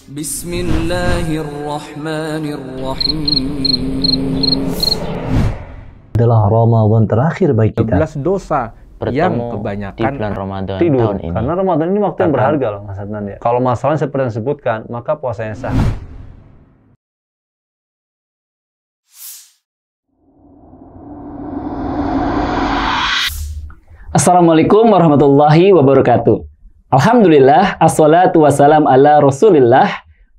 Bismillahirrahmanirrahim. Adalah Ramadan terakhir bagi kita. 12 dosa yang kebanyakan di bulan Ramadan tidur. tahun ini. Karena Ramadan ini waktu yang berharga loh Mas Adnan ya. Kalau masalahnya seperti yang disebutkan, maka puasanya sah. Assalamualaikum warahmatullahi wabarakatuh. Alhamdulillah, assalatu wassalam ala rasulillah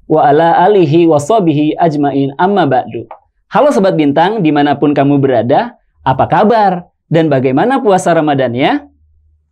wa ala alihi wa sahbihi ajmain amma ba'du. Halo Sobat Bintang, dimanapun kamu berada, apa kabar? Dan bagaimana puasa Ramadannya?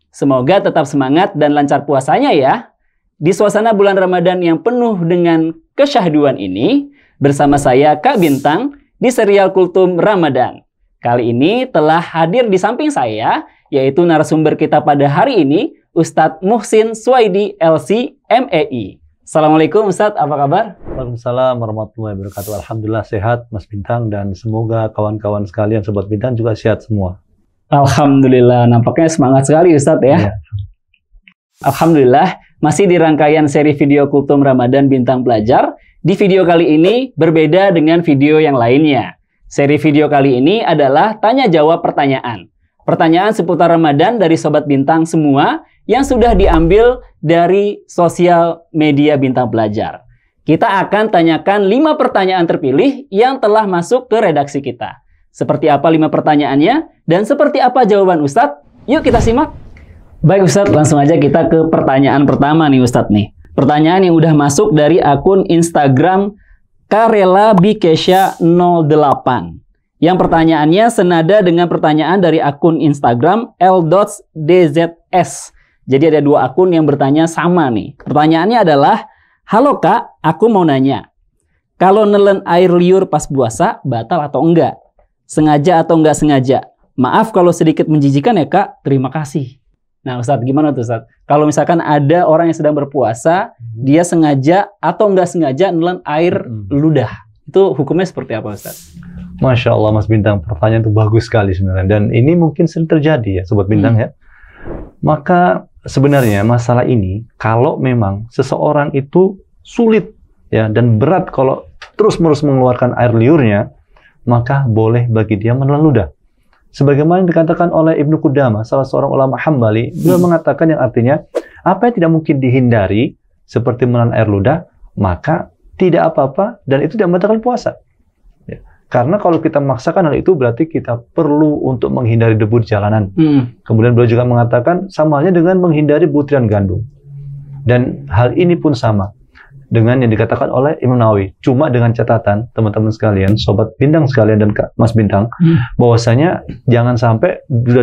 Semoga tetap semangat dan lancar puasanya ya. Di suasana bulan Ramadan yang penuh dengan kesyahduan ini, bersama saya Kak Bintang di serial Kultum Ramadan. Kali ini telah hadir di samping saya, yaitu narasumber kita pada hari ini, Ustadz Muhsin Suwaidi LC MEI. Assalamualaikum Ustadz, apa kabar? Waalaikumsalam warahmatullahi wabarakatuh. Alhamdulillah sehat Mas Bintang, dan semoga kawan-kawan sekalian Sobat Bintang juga sehat semua. Alhamdulillah, nampaknya semangat sekali Ustadz ya. Alhamdulillah, masih di rangkaian seri video Kultum Ramadan Bintang Pelajar. Di video kali ini berbeda dengan video yang lainnya. Seri video kali ini adalah tanya jawab pertanyaan. Pertanyaan seputar Ramadan dari Sobat Bintang semua yang sudah diambil dari sosial media Bintang Pelajar. Kita akan tanyakan 5 pertanyaan terpilih yang telah masuk ke redaksi kita. Seperti apa 5 pertanyaannya dan seperti apa jawaban Ustadz? Yuk kita simak. Baik Ustadz, langsung aja kita ke pertanyaan pertama nih Ustadz nih. Pertanyaan yang udah masuk dari akun Instagram Karela Bikesha 08. Yang pertanyaannya senada dengan pertanyaan dari akun Instagram L.dzs. Jadi ada 2 akun yang bertanya sama nih. Pertanyaannya adalah, halo Kak, aku mau nanya. Kalau nelen air liur pas puasa, batal atau enggak? Sengaja atau enggak sengaja? Maaf kalau sedikit menjijikan ya Kak, terima kasih. Nah Ustadz, gimana tuh Ustadz? Kalau misalkan ada orang yang sedang berpuasa, dia sengaja atau enggak sengaja nelen air ludah. Itu hukumnya seperti apa Ustadz? Masya Allah Mas Bintang, pertanyaan itu bagus sekali sebenarnya. Dan ini mungkin sering terjadi ya Sobat Bintang ya. Maka sebenarnya masalah ini, kalau memang seseorang itu sulit ya dan berat kalau terus-menerus mengeluarkan air liurnya, maka boleh bagi dia menelan ludah. Sebagaimana yang dikatakan oleh Ibnu Qudamah, salah seorang ulama Hambali, beliau mengatakan yang artinya, apa yang tidak mungkin dihindari, seperti menelan air ludah, maka tidak apa-apa dan itu tidak membatalkan puasa. Ya. Karena kalau kita memaksakan hal itu, berarti kita perlu untuk menghindari debu di jalanan. Kemudian beliau juga mengatakan, sama halnya dengan menghindari butiran gandum. Dan hal ini pun sama dengan yang dikatakan oleh Imam Nawawi. Cuma dengan catatan, teman-teman sekalian, Sobat Bintang sekalian dan Mas Bintang, bahwasanya jangan sampai air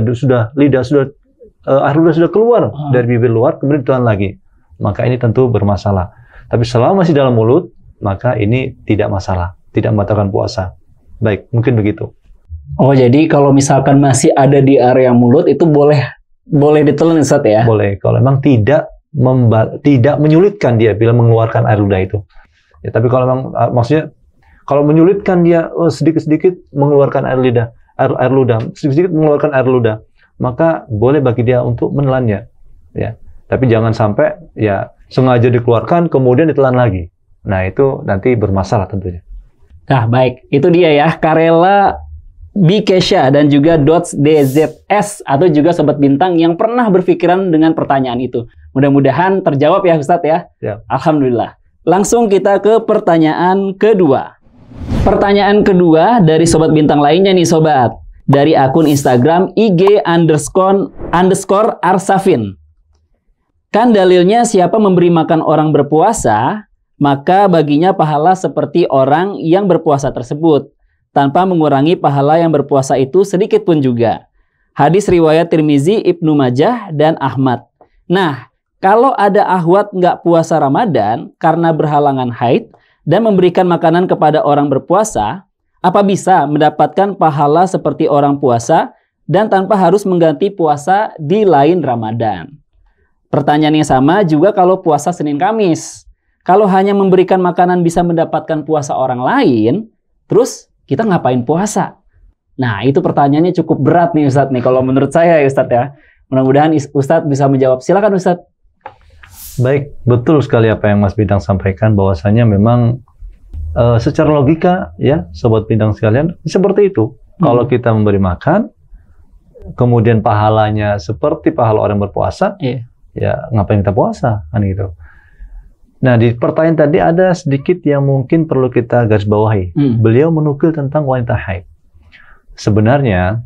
ludah sudah keluar dari bibir luar, kemudian ditelan lagi. Maka ini tentu bermasalah. Tapi selama masih dalam mulut, maka ini tidak masalah, tidak membatalkan puasa. Baik, mungkin begitu. Oh, jadi kalau misalkan masih ada di area mulut itu boleh ditelan Ustadz ya? Boleh, kalau memang tidak menyulitkan dia bila mengeluarkan air ludah itu. Ya, tapi kalau memang maksudnya kalau menyulitkan dia sedikit-sedikit mengeluarkan air ludah, sedikit-sedikit mengeluarkan air ludah, maka boleh bagi dia untuk menelannya. Ya. Tapi jangan sampai ya sengaja dikeluarkan kemudian ditelan lagi. Nah, itu nanti bermasalah tentunya. Nah, baik. Itu dia ya, Karela Bikesha dan juga .dzs atau juga Sobat Bintang yang pernah berpikiran dengan pertanyaan itu. Mudah-mudahan terjawab ya Ustadz ya. Alhamdulillah. Langsung kita ke pertanyaan kedua. Pertanyaan kedua dari Sobat Bintang lainnya nih Sobat. Dari akun Instagram IG_arsafin. Kan dalilnya siapa memberi makan orang berpuasa, maka baginya pahala seperti orang yang berpuasa tersebut, tanpa mengurangi pahala yang berpuasa itu sedikit pun juga. Hadis riwayat Tirmizi, Ibnu Majah, dan Ahmad. Nah, kalau ada akhwat nggak puasa Ramadan karena berhalangan haid dan memberikan makanan kepada orang berpuasa, apa bisa mendapatkan pahala seperti orang puasa dan tanpa harus mengganti puasa di lain Ramadan? Pertanyaan yang sama juga kalau puasa Senin Kamis. Kalau hanya memberikan makanan bisa mendapatkan puasa orang lain, terus kita ngapain puasa? Nah, itu pertanyaannya cukup berat nih Ustadz nih, kalau menurut saya ya Ustadz ya. Mudah-mudahan Ustadz bisa menjawab. Silakan Ustadz. Baik, betul sekali apa yang Mas Bintang sampaikan, bahwasanya memang secara logika ya, Sobat Bintang sekalian, seperti itu. Kalau kita memberi makan, kemudian pahalanya seperti pahala orang berpuasa, ya ngapain kita puasa, kan gitu. Nah, di pertanyaan tadi ada sedikit yang mungkin perlu kita garis bawahi. Beliau menukil tentang wanita haid. Sebenarnya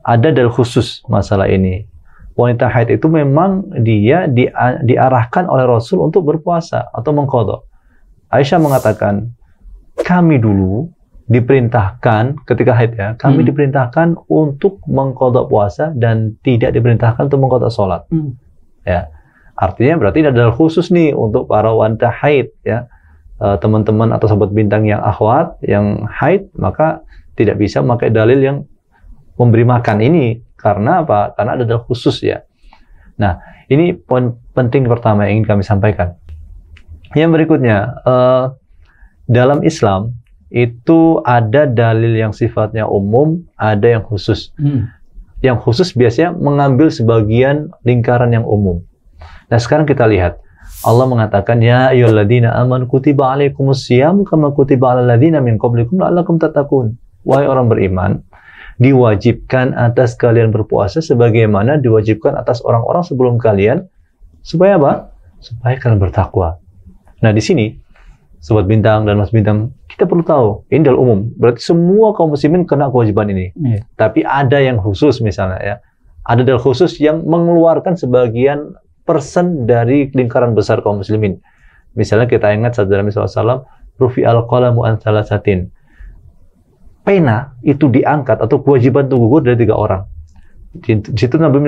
ada dalil khusus masalah ini. Wanita haid itu memang dia diarahkan oleh Rasul untuk berpuasa atau mengqadha. Aisyah mengatakan, kami dulu diperintahkan ketika haid ya, kami diperintahkan untuk mengqadha puasa dan tidak diperintahkan untuk mengqadha sholat. Ya, artinya berarti ada dalil khusus nih untuk para wanita haid ya, teman-teman atau Sobat Bintang yang akhwat yang haid, maka tidak bisa memakai dalil yang memberi makan ini. Karena apa? Karena ada dalil khusus ya. Nah, ini poin penting pertama yang ingin kami sampaikan. Yang berikutnya, dalam Islam itu ada dalil yang sifatnya umum, ada yang khusus. Yang khusus biasanya mengambil sebagian lingkaran yang umum. Nah, sekarang kita lihat. Allah mengatakan, ya ayyuhalladzina amanu kutiba alaikumus syiyam kama kutiba alal ladzina min qablikum la'allakum tattaqun. Wahai orang beriman, diwajibkan atas kalian berpuasa sebagaimana diwajibkan atas orang-orang sebelum kalian, supaya apa? Supaya kalian bertakwa. Nah, di sini Sobat Bintang dan Mas Bintang, kita perlu tahu, ini dalil umum. Berarti semua kaum muslimin kena kewajiban ini. Tapi ada yang khusus misalnya ya. Ada dalil khusus yang mengeluarkan sebagian persen dari lingkaran besar kaum muslimin. Misalnya kita ingat sabda Nabi SAW, rufi al-qalamu an thalathatin. Pena itu diangkat atau kewajiban itu gugur dari 3 orang. Di situ Nabi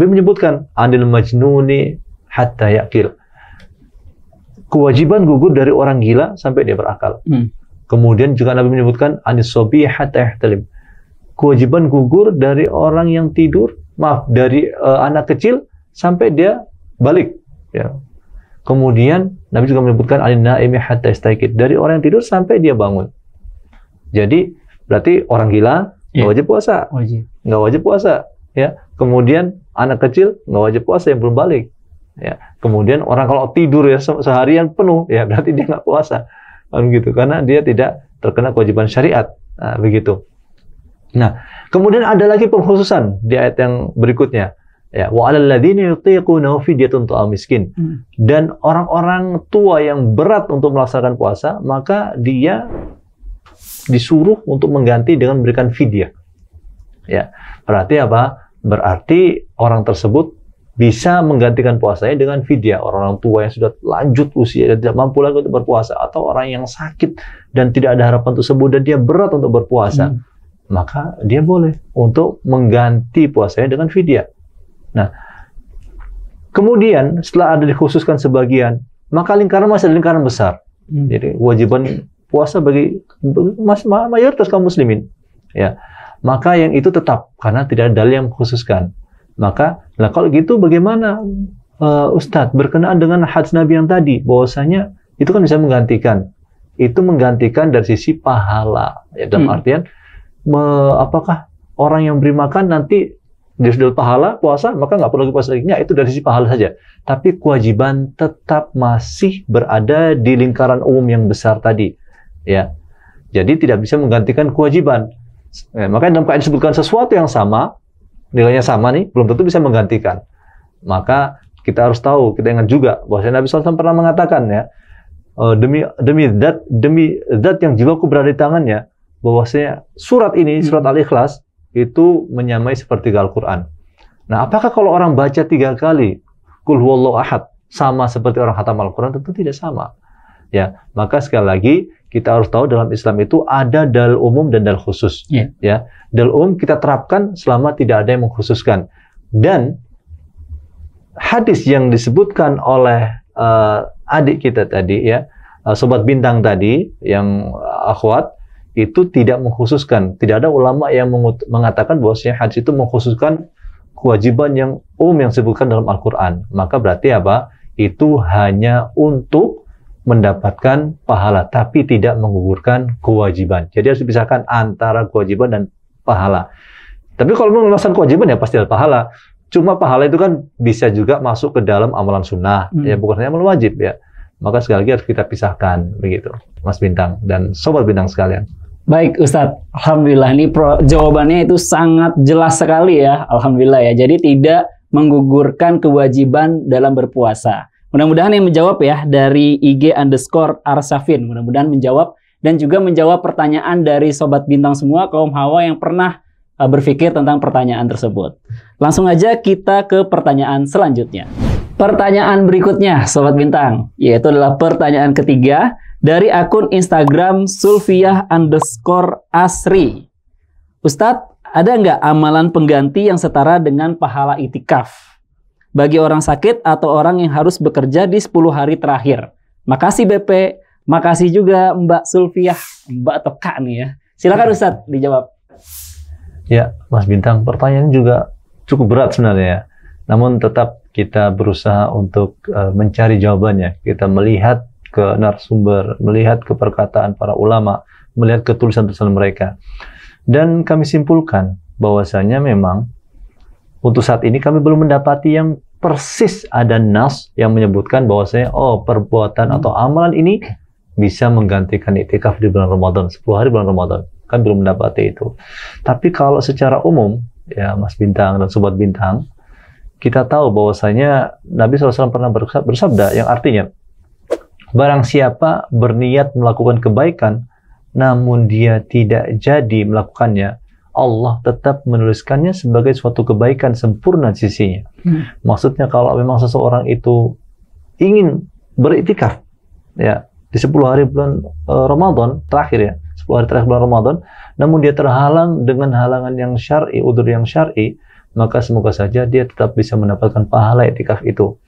menyebutkan anil majnuni hatta yaqil. Kewajiban gugur dari orang gila sampai dia berakal. Kemudian juga Nabi menyebutkan anis sobi hatta yahtalim. Kewajiban gugur dari orang yang tidur, dari anak kecil sampai dia balik. Ya. Kemudian Nabi juga menyebutkan anin naimi hatta yastayqid. Dari orang yang tidur sampai dia bangun. Jadi berarti orang gila nggak wajib puasa, nggak wajib puasa. Ya. Kemudian anak kecil nggak wajib puasa yang belum balik. Ya, kemudian orang kalau tidur ya seharian penuh, ya berarti dia nggak puasa, gitu, karena dia tidak terkena kewajiban syariat, begitu. Nah, kemudian ada lagi pengkhususan di ayat yang berikutnya, ya, wa 'alal ladzina yutiqunahu fidyatun ta'am miskin. Dan orang-orang tua yang berat untuk melaksanakan puasa, maka dia disuruh untuk mengganti dengan memberikan fidyah. Ya, berarti apa? Berarti orang tersebut bisa menggantikan puasanya dengan fidyah. Orang tua yang sudah lanjut usia dan tidak mampu lagi untuk berpuasa, atau orang yang sakit dan tidak ada harapan untuk sembuh dan dia berat untuk berpuasa, maka dia boleh untuk mengganti puasanya dengan fidyah. Nah, kemudian setelah ada dikhususkan sebagian, maka lingkaran masih ada lingkaran besar. Jadi kewajiban puasa bagi mayoritas kaum muslimin, ya, maka yang itu tetap karena tidak ada dalil yang mengkhususkan. Maka, nah kalau gitu bagaimana Ustadz berkenaan dengan hadis Nabi yang tadi, bahwasanya itu kan bisa menggantikan, itu menggantikan dari sisi pahala, ya, dalam artian apakah orang yang beri makan nanti dia sudah pahala puasa, maka nggak perlu lagi puasa lagi. Ya, itu dari sisi pahala saja. Tapi kewajiban tetap masih berada di lingkaran umum yang besar tadi, ya. Jadi tidak bisa menggantikan kewajiban. Ya, makanya dalam keadaan disebutkan sesuatu yang sama, nilainya sama nih, belum tentu bisa menggantikan. Maka kita harus tahu, kita ingat juga bahwa Nabi SAW pernah mengatakan ya, demi zat yang jiwaku berada di tangannya, bahwasanya surat ini, surat Al-Ikhlas, itu menyamai seperti Al-Quran. Nah, apakah kalau orang baca 3 kali, Qul huwallahu ahad, sama seperti orang khatam Al-Quran? Tentu tidak sama. Ya, maka sekali lagi kita harus tahu dalam Islam itu ada dalil umum dan dalil khusus. Ya, dalil umum kita terapkan selama tidak ada yang mengkhususkan. Dan hadis yang disebutkan oleh adik kita tadi, ya, Sobat Bintang tadi, yang akhwat, itu tidak mengkhususkan. Tidak ada ulama yang mengatakan bahwasanya hadis itu mengkhususkan kewajiban yang umum yang disebutkan dalam Al-Quran. Maka berarti apa? Itu hanya untuk mendapatkan pahala, tapi tidak menggugurkan kewajiban. Jadi harus dipisahkan antara kewajiban dan pahala. Tapi kalau melaksanakan kewajiban ya pasti ada pahala. Cuma pahala itu kan bisa juga masuk ke dalam amalan sunnah, ya bukan hanya amalan wajib ya. Maka sekali lagi harus kita pisahkan begitu, Mas Bintang dan Sobat Bintang sekalian. Baik Ustadz, Alhamdulillah ini jawabannya itu sangat jelas sekali ya, Alhamdulillah ya. Jadi tidak menggugurkan kewajiban dalam berpuasa. Mudah-mudahan yang menjawab ya dari IG_Arsafin, mudah-mudahan menjawab dan juga menjawab pertanyaan dari Sobat Bintang semua, kaum hawa yang pernah berpikir tentang pertanyaan tersebut. Langsung aja kita ke pertanyaan selanjutnya. Pertanyaan berikutnya, Sobat Bintang, yaitu adalah pertanyaan ketiga dari akun Instagram Sulfiah_Asri. Ustadz, ada nggak amalan pengganti yang setara dengan pahala itikaf bagi orang sakit atau orang yang harus bekerja di 10 hari terakhir? Makasih BP, makasih juga Mbak Sulfiah, Mbak atau Kak nih ya. Silakan Ustadz dijawab. Ya, Mas Bintang, pertanyaan juga cukup berat sebenarnya. Namun tetap kita berusaha untuk mencari jawabannya. Kita melihat ke narasumber, melihat ke perkataan para ulama, melihat ke tulisan-tulisan mereka. Dan kami simpulkan bahwasanya memang untuk saat ini kami belum mendapati yang persis ada nas yang menyebutkan bahwasanya perbuatan atau amalan ini bisa menggantikan iktikaf di bulan Ramadan, 10 hari bulan Ramadan. Kan belum mendapati itu. Tapi kalau secara umum, ya Mas Bintang dan Sobat Bintang, kita tahu bahwasanya Nabi SAW pernah bersabda yang artinya, barang siapa berniat melakukan kebaikan, namun dia tidak jadi melakukannya, Allah tetap menuliskannya sebagai suatu kebaikan sempurna di sisinya. Maksudnya kalau memang seseorang itu ingin beriktikaf, ya di 10 hari bulan Ramadan terakhir ya, 10 hari terakhir bulan Ramadan, namun dia terhalang dengan halangan yang syar'i, udzur yang syar'i, maka semoga saja dia tetap bisa mendapatkan pahala iktikaf itu.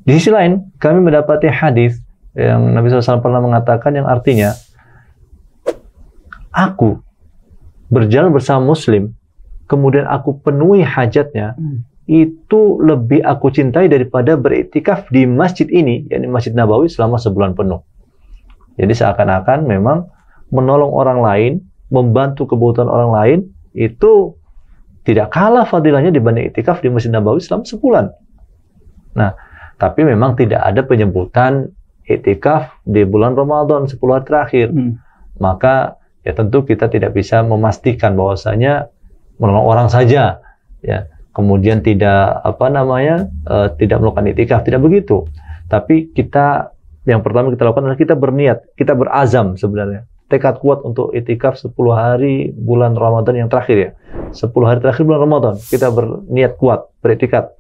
Di sisi lain, kami mendapati hadis yang Nabi SAW pernah mengatakan yang artinya, aku berjalan bersama muslim, kemudian aku penuhi hajatnya, itu lebih aku cintai daripada beriktikaf di masjid ini, yakni Masjid Nabawi selama sebulan penuh. Jadi seakan-akan memang menolong orang lain, membantu kebutuhan orang lain, itu tidak kalah fadilahnya dibanding iktikaf di Masjid Nabawi selama sebulan. Nah, tapi memang tidak ada penyebutan iktikaf di bulan Ramadan 10 hari terakhir. Maka ya tentu kita tidak bisa memastikan bahwasanya menolong orang saja, ya. Kemudian tidak tidak melakukan iktikaf, tidak begitu. Tapi kita yang pertama kita lakukan adalah kita berniat, kita berazam sebenarnya, tekad kuat untuk iktikaf 10 hari bulan Ramadan yang terakhir ya. 10 hari terakhir bulan Ramadan kita berniat kuat, beriktikaf.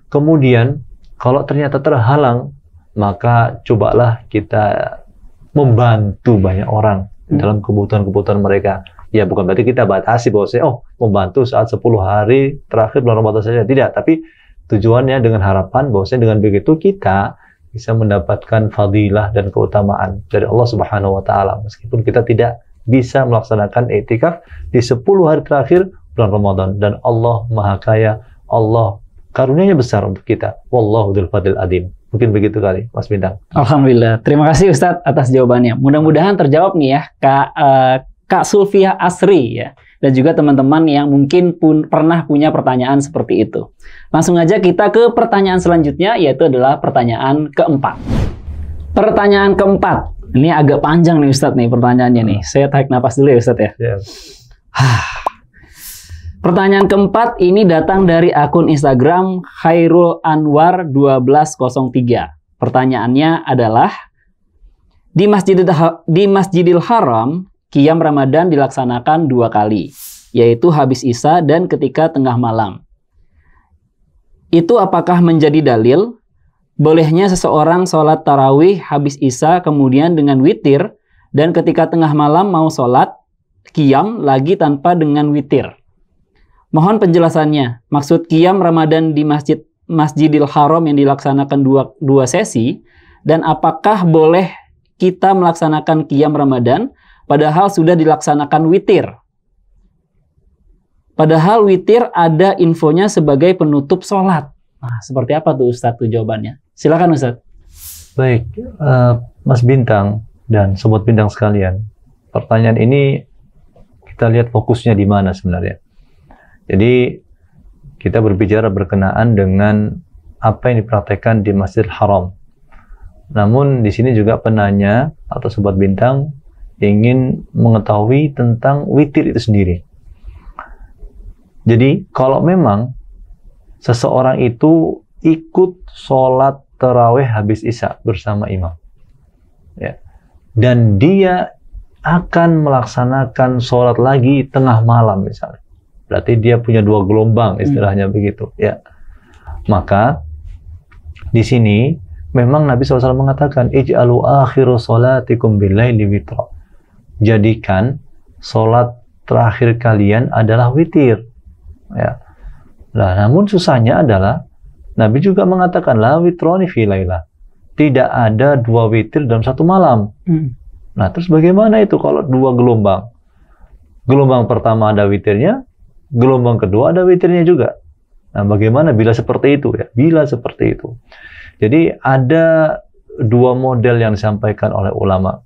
Kemudian kalau ternyata terhalang, maka cobalah kita membantu banyak orang dalam kebutuhan-kebutuhan mereka. Ya bukan berarti kita batasi bahwa membantu saat 10 hari terakhir bulan Ramadan saja, tidak, tapi tujuannya dengan harapan bahwa dengan begitu kita bisa mendapatkan fadilah dan keutamaan dari Allah Subhanahu wa taala meskipun kita tidak bisa melaksanakan iktikaf di 10 hari terakhir bulan Ramadan, dan Allah Maha Kaya, Allah karunia-Nya besar untuk kita. Wallahu dzul fadlil adzim. Mungkin begitu kali, Mas Bintang. Alhamdulillah. Terima kasih Ustadz atas jawabannya. Mudah-mudahan terjawab nih ya, Kak Sulfiah Asri ya, dan juga teman-teman yang mungkin pernah punya pertanyaan seperti itu. Langsung aja kita ke pertanyaan selanjutnya, yaitu adalah pertanyaan keempat. Pertanyaan keempat, ini agak panjang nih Ustadz nih pertanyaannya nih. Saya tarik napas dulu ya Ustadz ya. Pertanyaan keempat ini datang dari akun Instagram Khairul Anwar 1203. Pertanyaannya adalah, di Masjidil Haram Qiyam Ramadan dilaksanakan 2 kali, yaitu habis Isya dan ketika tengah malam. Itu apakah menjadi dalil bolehnya seseorang sholat tarawih habis Isya kemudian dengan witir, dan ketika tengah malam mau sholat Qiyam lagi tanpa dengan witir? Mohon penjelasannya. Maksud Qiyam Ramadan di Masjidil Haram yang dilaksanakan dua sesi, dan apakah boleh kita melaksanakan Qiyam Ramadan padahal sudah dilaksanakan witir? Padahal witir ada infonya sebagai penutup sholat. Nah, seperti apa tuh Ustadz tuh jawabannya? Silakan Ustadz. Baik, Mas Bintang dan Sobat Bintang sekalian, pertanyaan ini kita lihat fokusnya di mana sebenarnya. Jadi kita berbicara berkenaan dengan apa yang dipraktekkan di Masjidil Haram. Namun di sini juga penanya atau sobat bintang ingin mengetahui tentang witir itu sendiri. Jadi kalau memang seseorang itu ikut sholat tarawih habis isya bersama imam, ya, dan dia akan melaksanakan sholat lagi tengah malam misalnya, berarti dia punya 2 gelombang istilahnya begitu, ya. Maka di sini memang Nabi SAW mengatakan ij'alu akhiru sholatikum billaili witra. Jadikan sholat terakhir kalian adalah witir, ya. Nah, namun susahnya adalah Nabi juga mengatakan la witroni fi lailah. Tidak ada 2 witir dalam 1 malam. Nah, terus bagaimana itu kalau 2 gelombang? Gelombang pertama ada witirnya, gelombang kedua ada witirnya juga. Nah, bagaimana bila seperti itu ya? Bila seperti itu. Jadi ada 2 model yang disampaikan oleh ulama.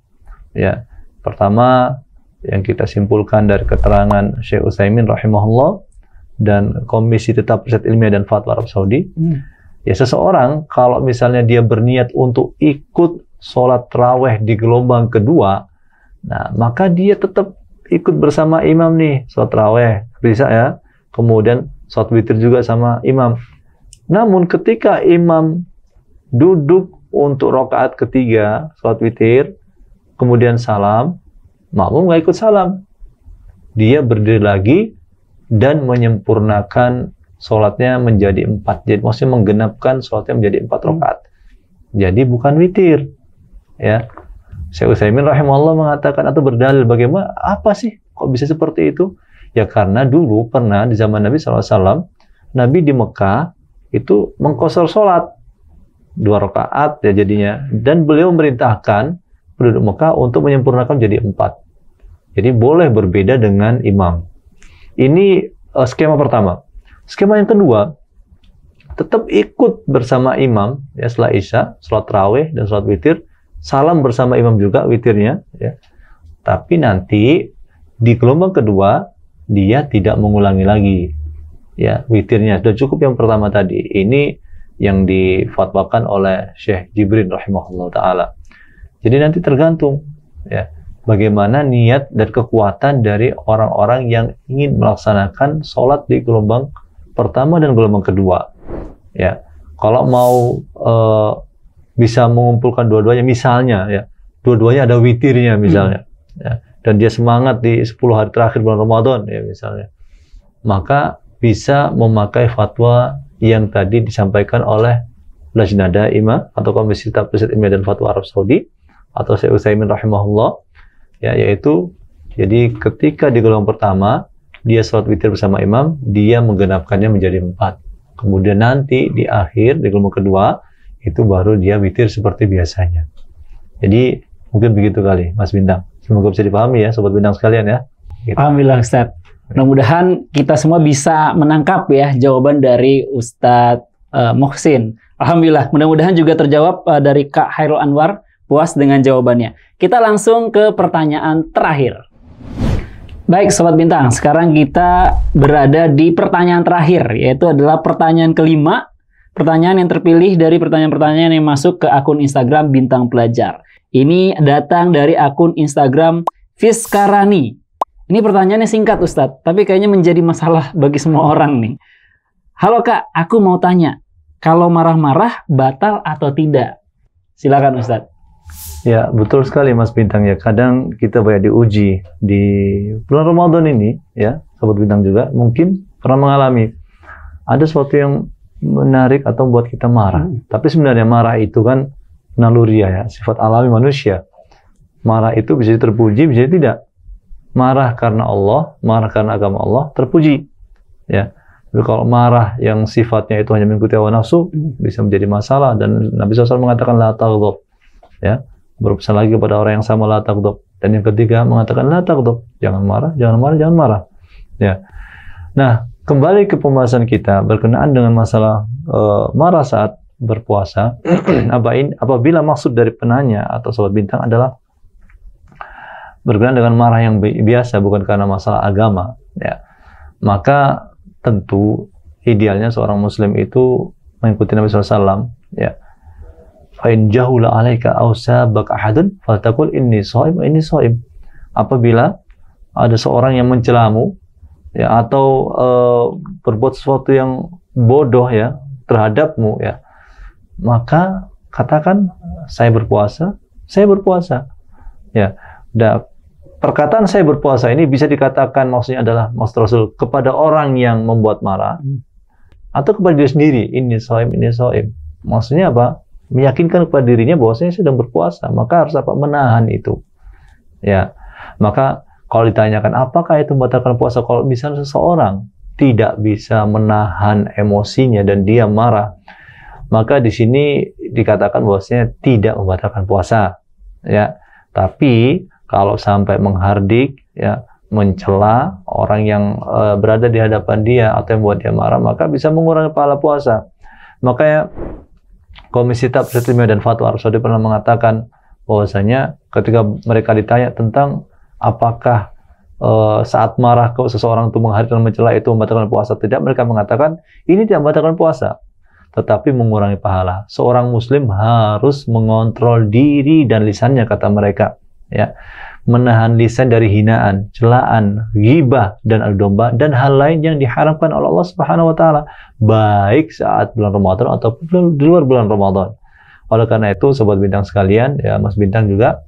Ya, pertama yang kita simpulkan dari keterangan Syekh Utsaimin rahimahullah dan Komisi Tetap Riset Ilmiah dan Fatwa Arab Saudi. Ya, seseorang kalau misalnya dia berniat untuk ikut sholat tarawih di gelombang kedua, nah maka dia tetap ikut bersama imam nih sholat tarawih bisa ya. Kemudian sholat witir juga sama imam. Namun ketika imam duduk untuk rakaat ketiga sholat witir, kemudian salam, makmum nggak ikut salam. Dia berdiri lagi dan menyempurnakan sholatnya menjadi 4. Jadi maksudnya menggenapkan sholatnya menjadi 4 rakaat. Jadi bukan witir. Ya. Syekh Utsaimin rahimahullah mengatakan atau berdalil bagaimana, apa sih kok bisa seperti itu? Ya karena dulu pernah di zaman Nabi SAW, Nabi di Mekah itu mengqashar sholat 2 rakaat ya jadinya, dan beliau memerintahkan penduduk Mekah untuk menyempurnakan jadi 4. Jadi boleh berbeda dengan imam. Ini skema pertama. Skema yang kedua, tetap ikut bersama imam ya setelah isya, sholat tarawih dan sholat witir, salam bersama imam juga witirnya ya. Tapi nanti di gelombang kedua dia tidak mengulangi lagi ya witirnya. Sudah cukup yang pertama tadi. Ini yang difatwakan oleh Syekh Jibrin rahimahullah taala. Jadi nanti tergantung ya bagaimana niat dan kekuatan dari orang-orang yang ingin melaksanakan sholat di gelombang pertama dan gelombang kedua. Ya, kalau mau bisa mengumpulkan dua-duanya, misalnya ya, dua-duanya ada witirnya misalnya, ya, dan dia semangat di 10 hari terakhir bulan Ramadan ya misalnya, maka bisa memakai fatwa yang tadi disampaikan oleh Lajnah Daimah atau Komisi Tetap Riset Ilmiah dan Fatwa Arab Saudi atau Syekh Utsaimin rahimahullah, ya, yaitu jadi ketika di gelombang pertama dia sholat witir bersama imam, dia menggenapkannya menjadi 4. Kemudian nanti di akhir di gelombang kedua itu baru dia witir seperti biasanya. Jadi mungkin begitu kali Mas Bintang. Semoga bisa dipahami ya sobat bintang sekalian ya. Gitu. Alhamdulillah Ustaz. Mudah-mudahan kita semua bisa menangkap ya jawaban dari Ustadz Muhsin. Alhamdulillah, mudah-mudahan juga terjawab dari Kak Hairul Anwar, puas dengan jawabannya. Kita langsung ke pertanyaan terakhir. Baik Sobat Bintang, sekarang kita berada di pertanyaan terakhir, yaitu adalah pertanyaan kelima. Pertanyaan yang terpilih dari pertanyaan-pertanyaan yang masuk ke akun Instagram Bintang Pelajar. Ini datang dari akun Instagram Fiskarani. Ini pertanyaannya singkat Ustadz, tapi kayaknya menjadi masalah bagi semua orang nih. Halo Kak, aku mau tanya, kalau marah-marah batal atau tidak? Silakan Ustadz. Ya, betul sekali Mas Bintang ya. Kadang kita banyak diuji di bulan Ramadan ini ya, Sobat Bintang juga mungkin pernah mengalami ada sesuatu yang menarik atau buat kita marah. Tapi sebenarnya marah itu kan naluriah ya, sifat alami manusia. Marah itu bisa terpuji, bisa tidak. Marah karena Allah, marah karena agama Allah, terpuji. Ya. Tapi kalau marah yang sifatnya itu hanya mengikuti hawa nafsu, bisa menjadi masalah. Dan Nabi SAW mengatakan la taghdab. Ya. Berpesan lagi kepada orang yang sama la taghdab. Dan yang ketiga mengatakan la taghdab. Jangan marah, jangan marah, jangan marah. Ya. Nah, kembali ke pembahasan kita berkenaan dengan masalah marah saat berpuasa. Apabila maksud dari penanya atau Sobat Bintang adalah berkenaan dengan marah yang biasa, bukan karena masalah agama, ya, maka tentu idealnya seorang muslim itu mengikuti Nabi SAW, ya. Fa in jahula 'alaika aw sabaka ahadun faltaqul inni shaim, inni shaim. Apabila ada seorang yang mencelamu, ya, atau berbuat sesuatu yang bodoh, ya, terhadapmu, ya, maka katakan saya berpuasa, ya. Dan perkataan saya berpuasa ini bisa dikatakan maksudnya adalah maksud Rasul kepada orang yang membuat marah atau kepada diri sendiri, ini shaim, ini shaim. Maksudnya apa? Meyakinkan kepada dirinya bahwasanya sedang berpuasa, maka harus apa? Menahan itu. Ya. Maka kalau ditanyakan apakah itu membatalkan puasa, kalau misalnya seseorang tidak bisa menahan emosinya dan dia marah, maka di sini dikatakan bahwasanya tidak membatalkan puasa, ya. Tapi kalau sampai menghardik, ya, mencela orang yang berada di hadapan dia atau yang membuat dia marah, maka bisa mengurangi pahala puasa. Makanya Komisi Tafsir Ilmiah dan Fatwa Arab Saudi pernah mengatakan bahwasanya ketika mereka ditanya tentang apakah saat marah ke seseorang itu menghardik dan mencela itu membatalkan puasa, tidak, mereka mengatakan ini tidak membatalkan puasa, tetapi mengurangi pahala. Seorang muslim harus mengontrol diri dan lisannya, kata mereka, ya, menahan lisan dari hinaan, celaan, ghibah dan adu domba dan hal lain yang diharamkan oleh Allah Subhanahu wa taala, baik saat bulan Ramadan ataupun di luar bulan Ramadan. Oleh karena itu, sobat bintang sekalian, ya, Mas Bintang juga,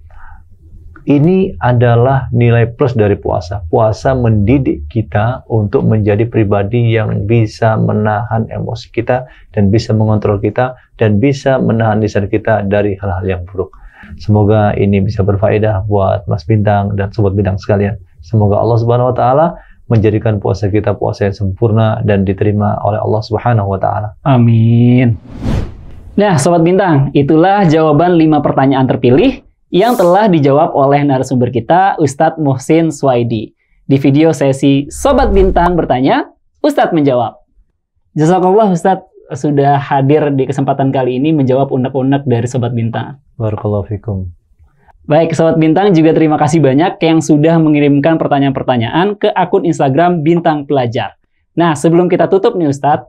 ini adalah nilai plus dari puasa. Puasa mendidik kita untuk menjadi pribadi yang bisa menahan emosi kita dan bisa mengontrol kita dan bisa menahan lisan kita dari hal-hal yang buruk. Semoga ini bisa berfaedah buat Mas Bintang dan sobat bintang sekalian. Semoga Allah Subhanahu wa taala menjadikan puasa kita puasa yang sempurna dan diterima oleh Allah Subhanahu wa taala. Amin. Nah, sobat bintang, itulah jawaban 5 pertanyaan terpilih yang telah dijawab oleh narasumber kita, Ustadz Muhsin Suwaidi. Di video sesi Sobat Bintang bertanya, Ustadz menjawab. Jazakallah Ustadz sudah hadir di kesempatan kali ini menjawab unek-unek dari Sobat Bintang. Barakallahu fikum. Baik, Sobat Bintang, juga terima kasih banyak yang sudah mengirimkan pertanyaan-pertanyaan ke akun Instagram Bintang Pelajar. Nah, sebelum kita tutup nih Ustadz,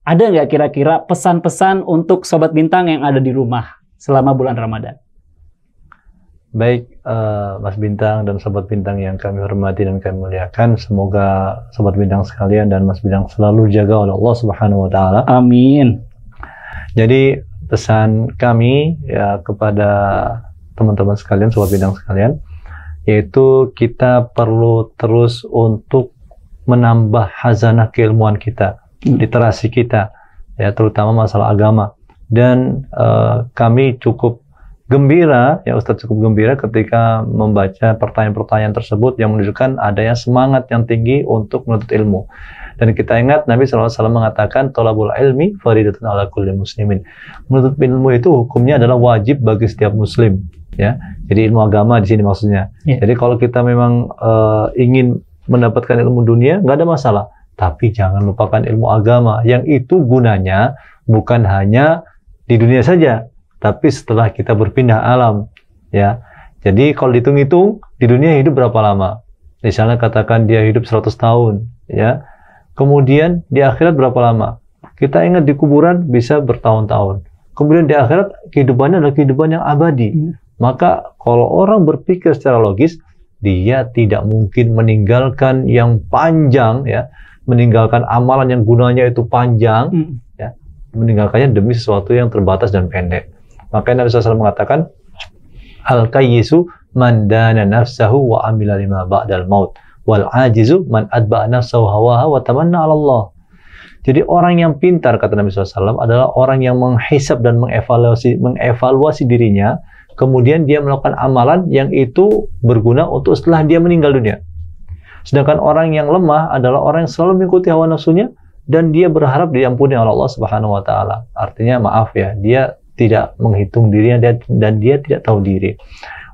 ada nggak kira-kira pesan-pesan untuk Sobat Bintang yang ada di rumah selama bulan Ramadan? Baik, Mas Bintang dan Sobat Bintang yang kami hormati dan kami muliakan, semoga Sobat Bintang sekalian dan Mas Bintang selalu dijaga oleh Allah Subhanahu wa taala. Amin. Jadi pesan kami, ya, kepada teman-teman sekalian, Sobat Bintang sekalian, yaitu kita perlu terus untuk menambah khazanah keilmuan kita, literasi kita, ya, terutama masalah agama. Dan kami cukup gembira, ya Ustadz cukup gembira ketika membaca pertanyaan-pertanyaan tersebut yang menunjukkan adanya semangat yang tinggi untuk menuntut ilmu. Dan kita ingat Nabi SAW mengatakan thalabul ilmi faridatun ala kulli muslimin. Menuntut ilmu itu hukumnya adalah wajib bagi setiap muslim, ya. Jadi ilmu agama di sini maksudnya. Yeah. Jadi kalau kita memang ingin mendapatkan ilmu dunia, nggak ada masalah. Tapi jangan lupakan ilmu agama yang itu gunanya bukan hanya di dunia saja, tapi setelah kita berpindah alam, ya. Jadi kalau dihitung-hitung di dunia hidup berapa lama? Misalnya katakan dia hidup 100 tahun, ya. Kemudian di akhirat berapa lama? Kita ingat di kuburan bisa bertahun-tahun. Kemudian di akhirat kehidupannya adalah kehidupan yang abadi. Maka kalau orang berpikir secara logis, dia tidak mungkin meninggalkan yang panjang, ya, meninggalkan amalan yang gunanya itu panjang, ya, meninggalkannya demi sesuatu yang terbatas dan pendek. Makanya Nabi SAW mengatakan, al-kayyisu man dana nafsahu wa amila lima ba'dal maut, wal ajizu man adba'a nafsahu hawaha wa tamanna 'ala Allah. Jadi orang yang pintar, kata Nabi SAW, adalah orang yang menghisab dan mengevaluasi dirinya, kemudian dia melakukan amalan yang itu berguna untuk setelah dia meninggal dunia. Sedangkan orang yang lemah adalah orang yang selalu mengikuti hawa nafsunya dan dia berharap diampuni oleh Allah Subhanahu wa taala. Artinya maaf ya, dia tidak menghitung dirinya dan dia tidak tahu diri.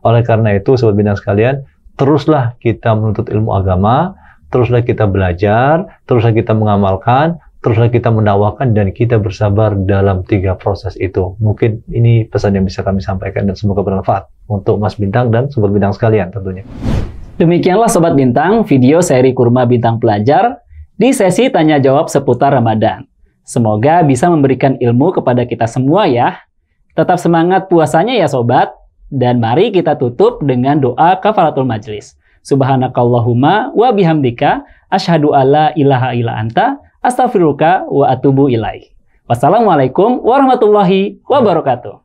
Oleh karena itu, sobat bintang sekalian, teruslah kita menuntut ilmu agama, teruslah kita belajar, teruslah kita mengamalkan, teruslah kita mendakwakan, dan kita bersabar dalam 3 proses itu. Mungkin ini pesan yang bisa kami sampaikan dan semoga bermanfaat untuk Mas Bintang dan sobat bintang sekalian tentunya. Demikianlah Sobat Bintang, video seri Kurma Bintang Pelajar. di sesi tanya jawab seputar Ramadan. Semoga bisa memberikan ilmu kepada kita semua ya. Tetap semangat puasanya ya sobat. Dan mari kita tutup dengan doa kafaratul majlis. Subhanakallahumma wa bihamdika asyhadu alla ilaha illa anta astaghfiruka wa atubu ilaik. Wassalamualaikum warahmatullahi wabarakatuh.